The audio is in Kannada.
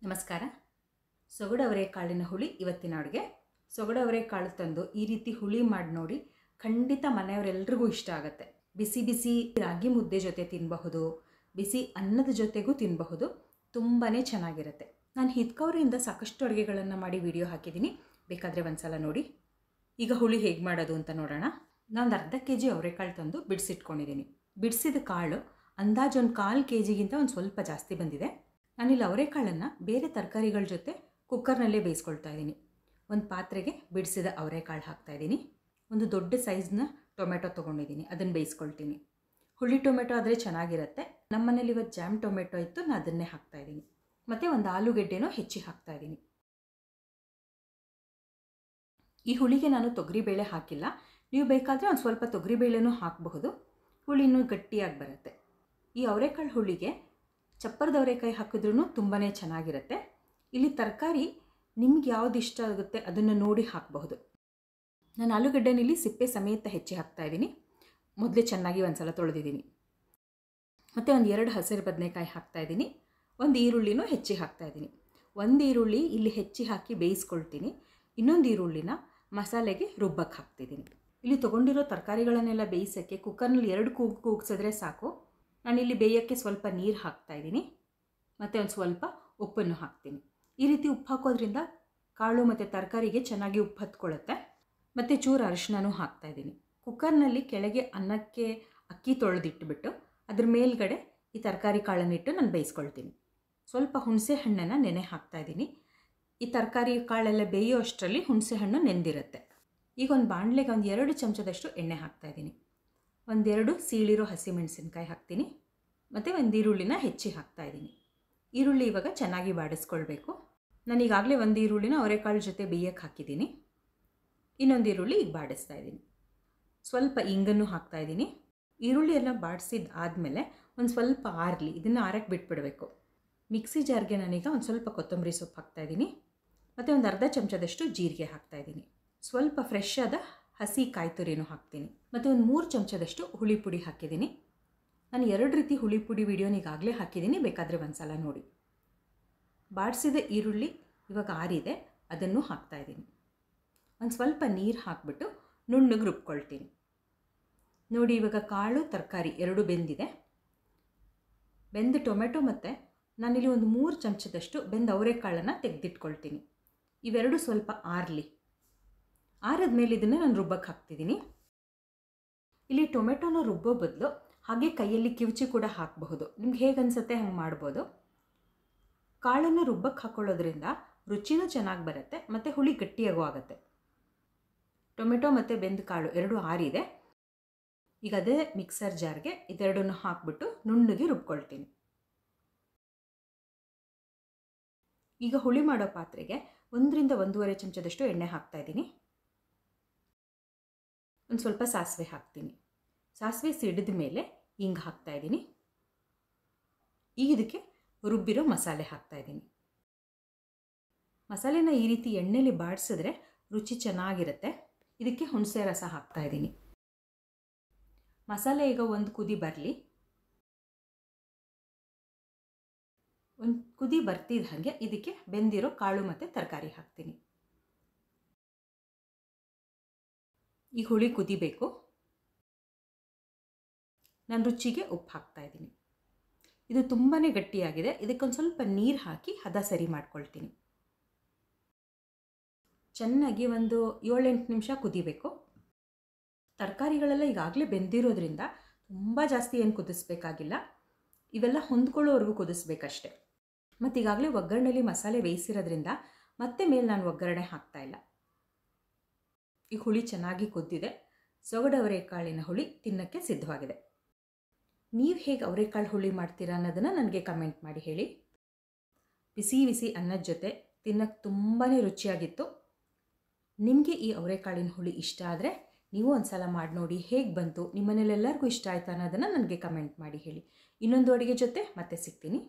ನಮಸ್ಕಾರ. ಸೊಗಡು ಅವರೆಕಾಳಿನ ಹುಳಿ ಇವತ್ತಿನ ಅಡುಗೆ. ಸೊಗಡು ಅವರೆಕಾಳು ತಂದು ಈ ರೀತಿ ಹುಳಿ ಮಾಡಿ ನೋಡಿ, ಖಂಡಿತ ಮನೆಯವರೆಲ್ಲರಿಗೂ ಇಷ್ಟ ಆಗುತ್ತೆ. ಬಿಸಿ ಬಿಸಿ ರಾಗಿ ಮುದ್ದೆ ಜೊತೆ ತಿನ್ನಬಹುದು, ಬಿಸಿ ಅನ್ನದ ಜೊತೆಗೂ ತಿನ್ನಬಹುದು. ತುಂಬಾ ಚೆನ್ನಾಗಿರುತ್ತೆ. ನಾನು ಹಿತ್ಕವರಿಯಿಂದ ಸಾಕಷ್ಟು ಅಡುಗೆಗಳನ್ನು ಮಾಡಿ ವಿಡಿಯೋ ಹಾಕಿದ್ದೀನಿ, ಬೇಕಾದರೆ ಒಂದ್ಸಲ ನೋಡಿ. ಈಗ ಹುಳಿ ಹೇಗೆ ಮಾಡೋದು ಅಂತ ನೋಡೋಣ. ನಾನು ಅರ್ಧ kg ಅವರೆಕಾಳು ತಂದು ಬಿಡಿಸಿಟ್ಕೊಂಡಿದ್ದೀನಿ. ಬಿಡಿಸಿದ ಕಾಳು ಅಂದಾಜು ಒಂದು 1/4 kgಗಿಂತ ಒಂದು ಸ್ವಲ್ಪ ಜಾಸ್ತಿ ಬಂದಿದೆ. ನಾನಿಲ್ಲಿ ಅವರೆಕಾಳನ್ನು ಬೇರೆ ತರಕಾರಿಗಳ ಜೊತೆ ಕುಕ್ಕರ್ನಲ್ಲೇ ಬೇಯಿಸ್ಕೊಳ್ತಾ ಇದ್ದೀನಿ. ಒಂದು ಪಾತ್ರೆಗೆ ಬಿಡಿಸಿದ ಅವರೆಕಾಳು ಹಾಕ್ತಾಯಿದ್ದೀನಿ. ಒಂದು ದೊಡ್ಡ ಸೈಜ್ನ ಟೊಮೆಟೊ ತೊಗೊಂಡಿದ್ದೀನಿ, ಅದನ್ನು ಬೇಯಿಸ್ಕೊಳ್ತೀನಿ. ಹುಳಿ ಟೊಮೆಟೊ ಆದರೆ ಚೆನ್ನಾಗಿರುತ್ತೆ. ನಮ್ಮ ಮನೇಲಿ ಇವತ್ತು ಜಾಮ್ ಟೊಮೆಟೊ ಇತ್ತು, ನಾನು ಅದನ್ನೇ ಹಾಕ್ತಾಯಿದ್ದೀನಿ. ಮತ್ತು ಒಂದು ಆಲೂಗೆಡ್ಡೆನೂ ಹೆಚ್ಚಿ ಹಾಕ್ತಾಯಿದ್ದೀನಿ. ಈ ಹುಳಿಗೆ ನಾನು ತೊಗರಿಬೇಳೆ ಹಾಕಿಲ್ಲ, ನೀವು ಬೇಕಾದರೆ ಒಂದು ಸ್ವಲ್ಪ ತೊಗರಿಬೇಳೆನೂ ಹಾಕಬಹುದು, ಹುಳಿನೂ ಗಟ್ಟಿಯಾಗಿ ಬರುತ್ತೆ. ಈ ಅವರೆಕಾಳು ಹುಳಿಗೆ ಚಪ್ಪರದ ಅವರೆಕಾಯಿ ಹಾಕಿದ್ರೂ ತುಂಬಾ ಚೆನ್ನಾಗಿರುತ್ತೆ. ಇಲ್ಲಿ ತರಕಾರಿ ನಿಮ್ಗೆ ಯಾವುದು ಇಷ್ಟ ಆಗುತ್ತೆ ಅದನ್ನು ನೋಡಿ ಹಾಕಬಹುದು. ನಾನು ಆಲೂಗಡ್ಡೆನಲ್ಲಿ ಸಿಪ್ಪೆ ಸಮೇತ ಹೆಚ್ಚಿ ಹಾಕ್ತಾಯಿದ್ದೀನಿ. ಮೊದಲೇ ಚೆನ್ನಾಗಿ ಒಂದು ಸಲ ತೊಳೆದಿದ್ದೀನಿ. ಮತ್ತು ಒಂದು 2 ಹಸಿರು ಬದನೆಕಾಯಿ ಹಾಕ್ತಾಯಿದ್ದೀನಿ. ಒಂದು ಈರುಳ್ಳಿನೂ ಹೆಚ್ಚಿ ಹಾಕ್ತಾಯಿದ್ದೀನಿ. ಒಂದು ಈರುಳ್ಳಿ ಇಲ್ಲಿ ಹೆಚ್ಚಿ ಹಾಕಿ ಬೇಯಿಸ್ಕೊಳ್ತೀನಿ. ಇನ್ನೊಂದು ಈರುಳ್ಳಿನ ಮಸಾಲೆಗೆ ರುಬ್ಬಕ್ಕೆ ಹಾಕ್ತಿದ್ದೀನಿ. ಇಲ್ಲಿ ತೊಗೊಂಡಿರೋ ತರಕಾರಿಗಳನ್ನೆಲ್ಲ ಬೇಯಿಸೋಕ್ಕೆ ಕುಕ್ಕರ್ನಲ್ಲಿ 2 ಕೂಗು ಕೂಗಿಸಿದ್ರೆ ಸಾಕು. ನಾನಿಲ್ಲಿ ಬೇಯೋಕ್ಕೆ ಸ್ವಲ್ಪ ನೀರು ಹಾಕ್ತಾಯಿದ್ದೀನಿ ಮತ್ತು ಒಂದು ಸ್ವಲ್ಪ ಉಪ್ಪನ್ನು ಹಾಕ್ತೀನಿ. ಈ ರೀತಿ ಉಪ್ಪು ಹಾಕೋದ್ರಿಂದ ಕಾಳು ಮತ್ತು ತರಕಾರಿಗೆ ಚೆನ್ನಾಗಿ ಉಪ್ಪು ಹತ್ಕೊಳ್ಳುತ್ತೆ. ಮತ್ತು ಚೂರು ಅರಿಶಿನೂ ಹಾಕ್ತಾಯಿದ್ದೀನಿ. ಕುಕ್ಕರ್ನಲ್ಲಿ ಕೆಳಗೆ ಅನ್ನಕ್ಕೆ ಅಕ್ಕಿ ತೊಳೆದಿಟ್ಟುಬಿಟ್ಟು ಅದ್ರ ಮೇಲ್ಗಡೆ ಈ ತರಕಾರಿ ಕಾಳನ್ನಿಟ್ಟು ನಾನು ಬೇಯಿಸ್ಕೊಳ್ತೀನಿ. ಸ್ವಲ್ಪ ಹುಣಸೆ ಹಣ್ಣನ್ನು ನೆನೆ ಹಾಕ್ತಾಯಿದ್ದೀನಿ. ಈ ತರಕಾರಿ ಕಾಳೆಲ್ಲ ಬೇಯೋ ಅಷ್ಟರಲ್ಲಿ ಹುಣಸೆ ಹಣ್ಣು ನೆಂದಿರುತ್ತೆ. ಈಗ ಒಂದು ಬಾಣಲೆಗೆ ಒಂದು 2 ಚಮಚದಷ್ಟು ಎಣ್ಣೆ ಹಾಕ್ತಾಯಿದ್ದೀನಿ. 1-2 ಸೀಳಿರೋ ಹಸಿಮೆಣಸಿನ್ಕಾಯಿ ಹಾಕ್ತೀನಿ ಮತ್ತು ಒಂದು ಈರುಳ್ಳಿನ ಹೆಚ್ಚಿ ಹಾಕ್ತಾಯಿದ್ದೀನಿ. ಈರುಳ್ಳಿ ಇವಾಗ ಚೆನ್ನಾಗಿ ಬಾಡಿಸ್ಕೊಳ್ಬೇಕು. ನಾನು ಈಗಾಗಲೇ ಒಂದು ಈರುಳ್ಳಿನ ಅವರೆಕಾಳು ಜೊತೆ ಬೇಯಕ್ಕೆ ಹಾಕಿದ್ದೀನಿ. ಇನ್ನೊಂದು ಈರುಳ್ಳಿ ಈಗ ಬಾಡಿಸ್ತಾಯಿದ್ದೀನಿ. ಸ್ವಲ್ಪ ಇಂಗನ್ನು ಹಾಕ್ತಾಯಿದ್ದೀನಿ. ಈರುಳ್ಳಿ ಎಲ್ಲ ಬಾಡಿಸಿದ ಆದಮೇಲೆ ಒಂದು ಸ್ವಲ್ಪ ಆರಲಿ, ಇದನ್ನು ಆರಕ್ಕೆ ಬಿಟ್ಬಿಡಬೇಕು. ಮಿಕ್ಸಿ ಜಾರ್ಗೆ ನಾನೀಗ ಒಂದು ಸ್ವಲ್ಪ ಕೊತ್ತಂಬರಿ ಸೊಪ್ಪು ಹಾಕ್ತಾಯಿದ್ದೀನಿ ಮತ್ತು ಒಂದು ಅರ್ಧ ಚಮಚದಷ್ಟು ಜೀರಿಗೆ ಹಾಕ್ತಾಯಿದ್ದೀನಿ. ಸ್ವಲ್ಪ ಫ್ರೆಶ್ ಆದ ಹಸಿ ಕಾಯಿ ತುರಿನೂ ಹಾಕ್ತೀನಿ ಮತ್ತು ಒಂದು 3 ಚಮಚದಷ್ಟು ಹುಳಿ ಪುಡಿ ಹಾಕಿದ್ದೀನಿ. ನಾನು 2 ರೀತಿ ಹುಳಿ ಪುಡಿ ವಿಡಿಯೋನ ಈಗಾಗಲೇ ಹಾಕಿದ್ದೀನಿ, ಬೇಕಾದರೆ ಒಂದು ಸಲ ನೋಡಿ. ಬಾಡಿಸಿದ ಈರುಳ್ಳಿ ಇವಾಗ ಆರಿದೆ, ಅದನ್ನು ಹಾಕ್ತಾಯಿದ್ದೀನಿ. ಒಂದು ಸ್ವಲ್ಪ ನೀರು ಹಾಕಿಬಿಟ್ಟು ನುಣ್ಣಗೆ ರುಬ್ಕೊಳ್ತೀನಿ. ನೋಡಿ, ಇವಾಗ ಕಾಳು ತರಕಾರಿ 2 ಬೆಂದಿದೆ. ಬೆಂದ ಟೊಮೆಟೊ ಮತ್ತು ನಾನಿಲ್ಲಿ ಒಂದು 3 ಚಮಚದಷ್ಟು ಬೆಂದ ಅವರೆಕಾಳನ್ನು ತೆಗೆದಿಟ್ಕೊಳ್ತೀನಿ. ಇವೆರಡು ಸ್ವಲ್ಪ ಆರಲಿ. ಆರಿದ ಮೇಲೆ ಇದನ್ನು ನಾನು ರುಬ್ಬಕ್ಕೆ ಹಾಕ್ತಿದ್ದೀನಿ. ಇಲ್ಲಿ ಟೊಮೆಟೊನ ರುಬ್ಬೋ ಬದಲು ಹಾಗೆ ಕೈಯಲ್ಲಿ ಕಿವುಚಿ ಕೂಡ ಹಾಕಬಹುದು. ನಿಮ್ಗೆ ಹೇಗೆ ಅನಿಸುತ್ತೆ ಹಂಗೆ ಮಾಡ್ಬೋದು. ಕಾಳನ್ನು ರುಬ್ಬಕ್ಕೆ ಹಾಕ್ಕೊಳ್ಳೋದ್ರಿಂದ ರುಚಿನೂ ಚೆನ್ನಾಗಿ ಬರುತ್ತೆ ಮತ್ತು ಹುಳಿ ಗಟ್ಟಿಯಾಗೂ ಆಗುತ್ತೆ. ಟೊಮೆಟೊ ಮತ್ತು ಬೆಂದ ಕಾಳು 2 ಆರಿದೆ. ಈಗ ಅದೇ ಮಿಕ್ಸರ್ ಜಾರ್ಗೆ ಇದೆರಡನ್ನು ಹಾಕ್ಬಿಟ್ಟು ನುಣ್ಣಗೆ ರುಬ್ಕೊಳ್ತೀನಿ. ಈಗ ಹುಳಿ ಮಾಡೋ ಪಾತ್ರೆಗೆ 1ರಿಂದ 1.5 ಚಮಚದಷ್ಟು ಎಣ್ಣೆ ಹಾಕ್ತಾಯಿದ್ದೀನಿ. ಒಂದು ಸ್ವಲ್ಪ ಸಾಸಿವೆ ಹಾಕ್ತೀನಿ. ಸಾಸಿವೆ ಸಿಡಿದ ಮೇಲೆ ಹಿಂಗೆ ಹಾಕ್ತಾಯಿದ್ದೀನಿ. ಈಗ ಇದಕ್ಕೆ ರುಬ್ಬಿರೋ ಮಸಾಲೆ ಹಾಕ್ತಾಯಿದ್ದೀನಿ. ಮಸಾಲೆನ ಈ ರೀತಿ ಎಣ್ಣೆಲಿ ಬಾಡಿಸಿದ್ರೆ ರುಚಿ ಚೆನ್ನಾಗಿರುತ್ತೆ. ಇದಕ್ಕೆ ಹುಣಸೆ ರಸ ಹಾಕ್ತಾಯಿದ್ದೀನಿ. ಮಸಾಲೆ ಈಗ ಒಂದು ಕುದಿ ಬರಲಿ. ಒಂದು ಕುದಿ ಬರ್ತಿದ್ದ ಹಾಗೆ ಇದಕ್ಕೆ ಬೆಂದಿರೋ ಕಾಳು ಮತ್ತು ತರಕಾರಿ ಹಾಕ್ತೀನಿ. ಈ ಹುಳಿ ಕುದಿಬೇಕು. ನಾನು ರುಚಿಗೆ ಉಪ್ಪು ಹಾಕ್ತಾಯಿದ್ದೀನಿ. ಇದು ತುಂಬಾ ಗಟ್ಟಿಯಾಗಿದೆ, ಇದಕ್ಕೊಂದು ಸ್ವಲ್ಪ ನೀರು ಹಾಕಿ ಹದ ಸರಿ ಮಾಡ್ಕೊಳ್ತೀನಿ. ಚೆನ್ನಾಗಿ ಒಂದು 7-8 ನಿಮಿಷ ಕುದಿಬೇಕು. ತರಕಾರಿಗಳೆಲ್ಲ ಈಗಾಗಲೇ ಬೆಂದಿರೋದ್ರಿಂದ ತುಂಬ ಜಾಸ್ತಿ ಏನು ಕುದಿಸ್ಬೇಕಾಗಿಲ್ಲ. ಇವೆಲ್ಲ ಹೊಂದ್ಕೊಳ್ಳೋವರೆಗೂ ಕುದಿಸ್ಬೇಕಷ್ಟೆ. ಮತ್ತು ಈಗಾಗಲೇ ಒಗ್ಗರಣೆಯಲ್ಲಿ ಮಸಾಲೆ ಬೇಯಿಸಿರೋದ್ರಿಂದ ಮತ್ತೆ ಮೇಲೆ ನಾನು ಒಗ್ಗರಣೆ ಹಾಕ್ತಾಯಿಲ್ಲ. ಈ ಹುಳಿ ಚೆನ್ನಾಗಿ ಕುದ್ದಿದೆ. ಸೊಗಡು ಅವರೆಕಾಳಿನ ಹುಳಿ ತಿನ್ನೋಕ್ಕೆ ಸಿದ್ಧವಾಗಿದೆ. ನೀವು ಹೇಗೆ ಅವರೆಕಾಳು ಹುಳಿ ಮಾಡ್ತೀರಾ ಅನ್ನೋದನ್ನು ನನಗೆ ಕಮೆಂಟ್ ಮಾಡಿ ಹೇಳಿ. ಬಿಸಿ ಬಿಸಿ ಅನ್ನದ ಜೊತೆ ತಿನ್ನೋಕ್ಕೆ ತುಂಬಾ ರುಚಿಯಾಗಿತ್ತು. ನಿಮಗೆ ಈ ಅವರೆಕಾಳಿನ ಹುಳಿ ಇಷ್ಟ ಆದರೆ ನೀವು ಒಂದು ಸಲ ಮಾಡಿ ನೋಡಿ, ಹೇಗೆ ಬಂತು, ನಿಮ್ಮ ಮನೇಲೆಲ್ಲರಿಗೂ ಇಷ್ಟ ಆಯಿತಾ ಅನ್ನೋದನ್ನು ನನಗೆ ಕಮೆಂಟ್ ಮಾಡಿ ಹೇಳಿ. ಇನ್ನೊಂದು ಅಡುಗೆ ಜೊತೆ ಮತ್ತೆ ಸಿಗ್ತೀನಿ.